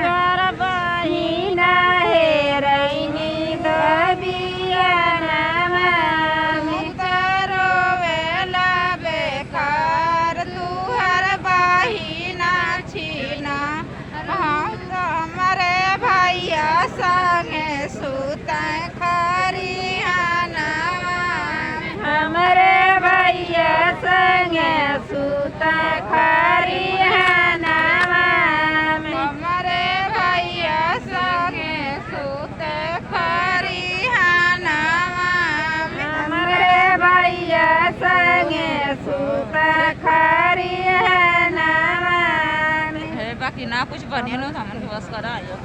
घर बहिना हेरैनी दबियानामा मुतरो वेला बेकार तुहर बहिना छिना हमरे भैया संगे सुतै खरिहाना हमरे भैया संगे सुता खरिहानामा हमरे भैया संगे सुतै खरिहाना हमरे भैया संगे सुता खरिहानामा बाकी ना कुछ बने लो हमन के बस करा आयो